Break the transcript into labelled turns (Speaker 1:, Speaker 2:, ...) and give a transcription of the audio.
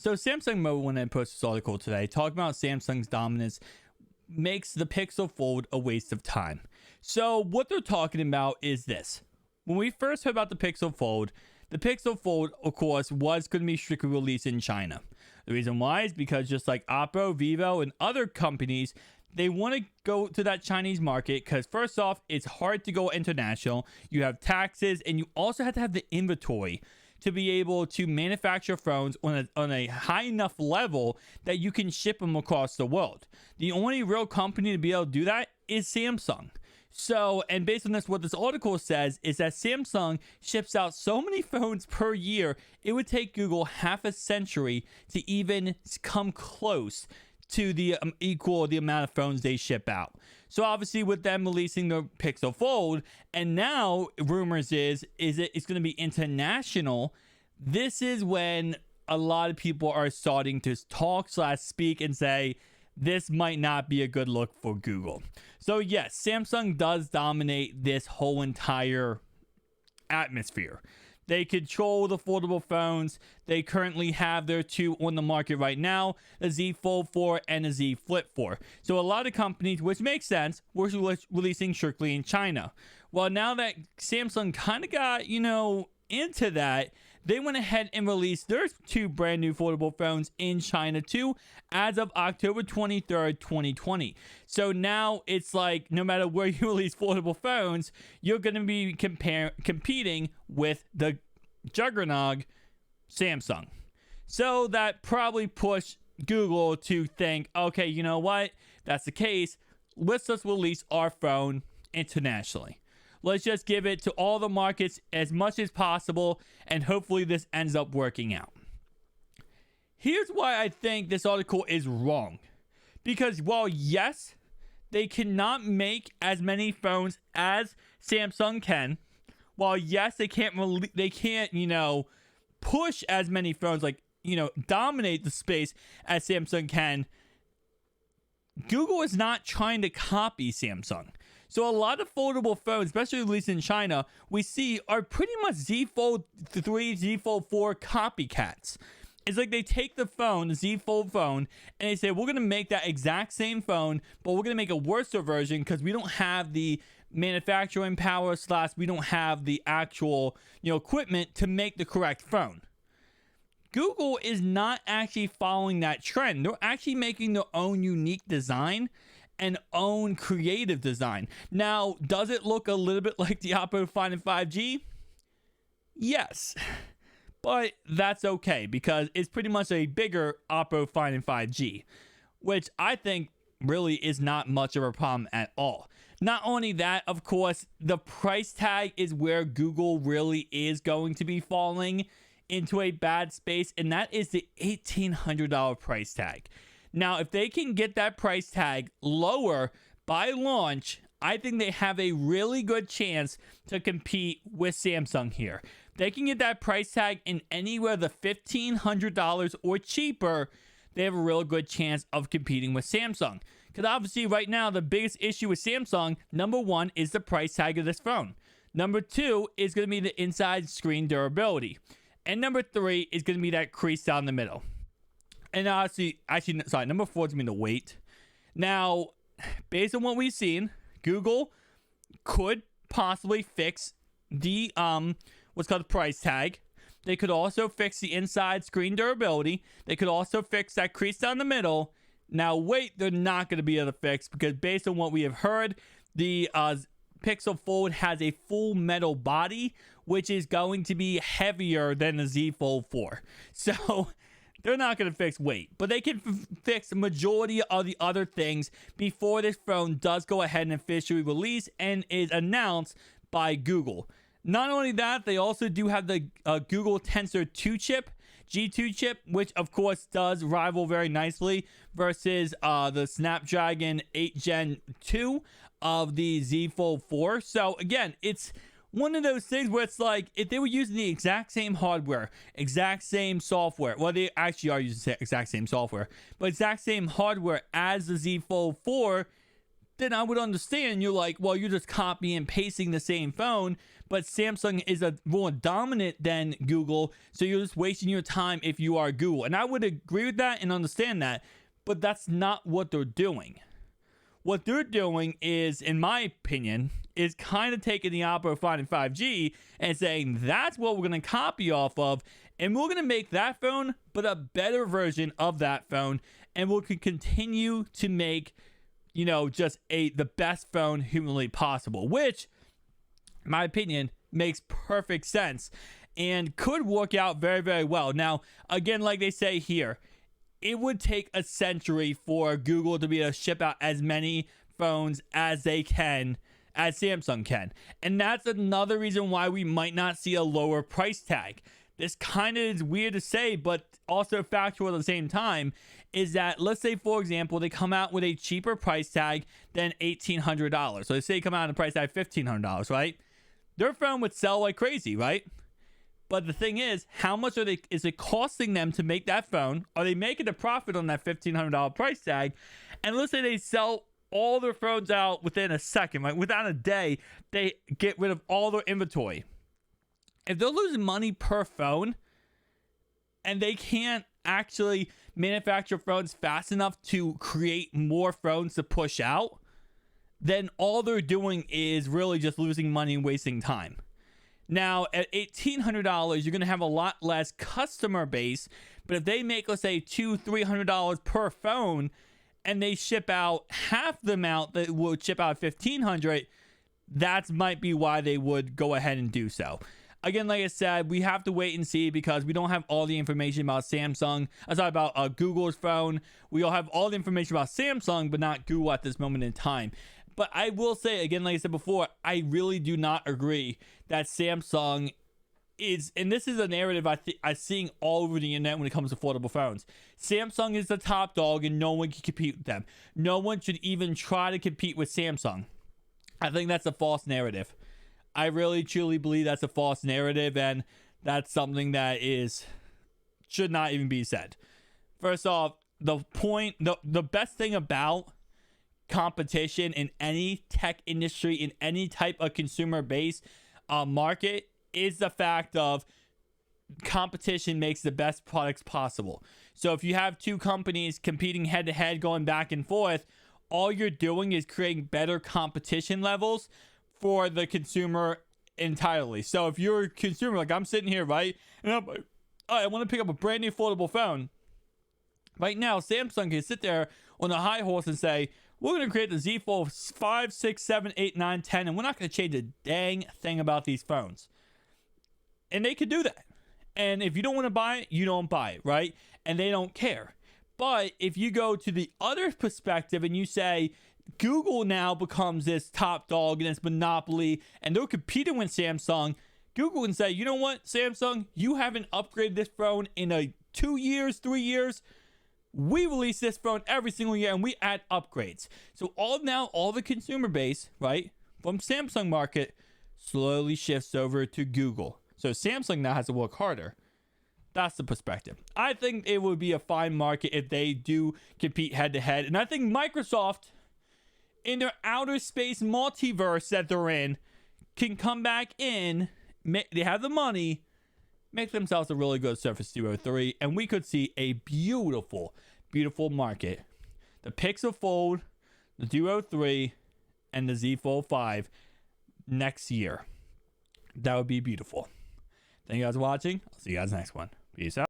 Speaker 1: So Samsung Mobile, when I posted this article today, talking about Samsung's dominance makes the Pixel Fold a waste of time. So what they're talking about is this. When we first heard about the Pixel Fold, of course, was going to be strictly released in China. The reason why is because just like Oppo, Vivo, and other companies, they want to go to that Chinese market because first off, it's hard to go international. You have taxes, and you also have to have the inventory to be able to manufacture phones on a high enough level that you can ship them across the world. The only real company to be able to do that is Samsung. So, and based on this, what this article says is that Samsung ships out so many phones per year, it would take Google half a century to even come close to equal the amount of phones they ship out. So obviously with them releasing the Pixel Fold, and now rumors is it's going to be international. This is when a lot of people are starting to talk / speak and say this might not be a good look for Google. So yes, Samsung does dominate this whole entire atmosphere. They control the foldable phones. They currently have their two on the market right now, the Z Fold 4 and the Z Flip 4. So a lot of companies, which makes sense, were releasing strictly in China. Well, now that Samsung kind of got, into that, they went ahead and released their two brand new foldable phones in China too, as of October 23rd, 2020. So now it's like no matter where you release foldable phones, you're going to be competing with the juggernaut Samsung. So that probably pushed Google to think, okay, you know what? That's the case. Let's just release our phone internationally. Let's just give it to all the markets as much as possible, and hopefully this ends up working out. Here's why I think this article is wrong. Because while yes, they cannot make as many phones as Samsung can, while yes, they can't push as many phones, dominate the space as Samsung can, Google is not trying to copy Samsung. So a lot of foldable phones, especially released in China, we see are pretty much Z Fold 3, Z Fold 4 copycats. It's like they take the phone, the Z Fold phone, and they say, we're going to make that exact same phone, but we're going to make a worse version because we don't have the manufacturing power / we don't have the actual, equipment to make the correct phone. Google is not actually following that trend. They're actually making their own unique design and own creative design. Now, does it look a little bit like the Oppo Find 5G? Yes. But that's okay because it's pretty much a bigger Oppo Find 5G, which I think really is not much of a problem at all. Not only that, of course, the price tag is where Google really is going to be falling into a bad space, and that is the $1,800 price tag. Now, if they can get that price tag lower by launch, I think they have a really good chance to compete with Samsung here. If they can get that price tag in anywhere the $1,500 or cheaper, they have a real good chance of competing with Samsung. Because obviously right now, the biggest issue with Samsung, number one, is the price tag of this phone. Number two is going to be the inside screen durability. And number three is going to be that crease down the middle. And number four is going to be the weight. Now, based on what we've seen, Google could possibly fix the what's called the price tag. They could also fix the inside screen durability. They could also fix that crease down the middle. Now, weight, they're not going to be able to fix because based on what we have heard, the Pixel Fold has a full metal body, which is going to be heavier than the Z Fold 4. So they're not going to fix weight, but they can fix the majority of the other things before this phone does go ahead and officially release and is announced by Google. Not only that, they also do have the Google Tensor 2 chip, G2 chip, which of course does rival very nicely versus the Snapdragon 8 Gen 2 of the Z Fold 4. So again, it's one of those things where it's like if they were using the exact same hardware, exact same software, well, they actually are using the exact same software, but exact same hardware as the Z Fold 4, then I would understand. You're like, well, you're just copying and pasting the same phone, but Samsung is a more dominant than Google, so you're just wasting your time if you are Google. And I would agree with that and understand that, but that's not what they're doing. What they're doing is, in my opinion, is kind of taking the Oppo Find 5G and saying that's what we're going to copy off of, and we're going to make that phone, but a better version of that phone, and we'll continue to make, just the best phone humanly possible, which, in my opinion, makes perfect sense and could work out very, very well. Now, again, like they say here, it would take a century for Google to be able to ship out as many phones as they can, as Samsung can. And that's another reason why we might not see a lower price tag. This kind of is weird to say, but also factual at the same time, is that, let's say, for example, they come out with a cheaper price tag than $1,800. So let's say they come out with a price tag $1,500, right? Their phone would sell like crazy, right? But the thing is, how much is it costing them to make that phone? Are they making a profit on that $1,500 price tag? And let's say they sell all their phones out within a second, right? Within a day, they get rid of all their inventory. If they're losing money per phone and they can't actually manufacture phones fast enough to create more phones to push out, then all they're doing is really just losing money and wasting time. Now, at $1,800, you're going to have a lot less customer base, but if they make, let's say, $200-$300 per phone, and they ship out half the amount that would ship out at $1,500, that might be why they would go ahead and do so. Again, like I said, we have to wait and see because we don't have all the information about Samsung. About Google's phone. We all have all the information about Samsung, but not Google at this moment in time. But I will say, again, like I said before, I really do not agree that Samsung is, and this is a narrative I'm seeing all over the internet when it comes to affordable phones. Samsung is the top dog and no one can compete with them. No one should even try to compete with Samsung. I think that's a false narrative. I really, truly believe that's a false narrative, and that's something that should not even be said. First off, the best thing about competition in any tech industry, in any type of consumer base market, is the fact of competition makes the best products possible. So if you have two companies competing head to head, going back and forth, all you're doing is creating better competition levels for the consumer entirely. So if you're a consumer, like I'm sitting here, right, and I'm like, I want to pick up a brand new foldable phone. Right now, Samsung can sit there on a high horse and say, we're going to create the Z Fold 5, 6, 7, 8, 9, 10, and we're not going to change a dang thing about these phones. And they could do that. And if you don't want to buy it, you don't buy it, right? And they don't care. But if you go to the other perspective and you say, Google now becomes this top dog and this monopoly, and they're competing with Samsung, Google can say, you know what, Samsung, you haven't upgraded this phone in 2 years, 3 years. We release this phone every single year and we add upgrades. So all the consumer base, right, from Samsung market slowly shifts over to Google. So Samsung now has to work harder. That's the perspective. I think it would be a fine market if they do compete head to head. And I think Microsoft, in their outer space multiverse that they're in, can come back in. They have the money, make themselves a really good Surface Duo 3, and we could see a beautiful, beautiful market. The Pixel Fold, the Duo 3, and the Z Fold 5 next year. That would be beautiful. Thank you guys for watching. I'll see you guys next one. Peace out.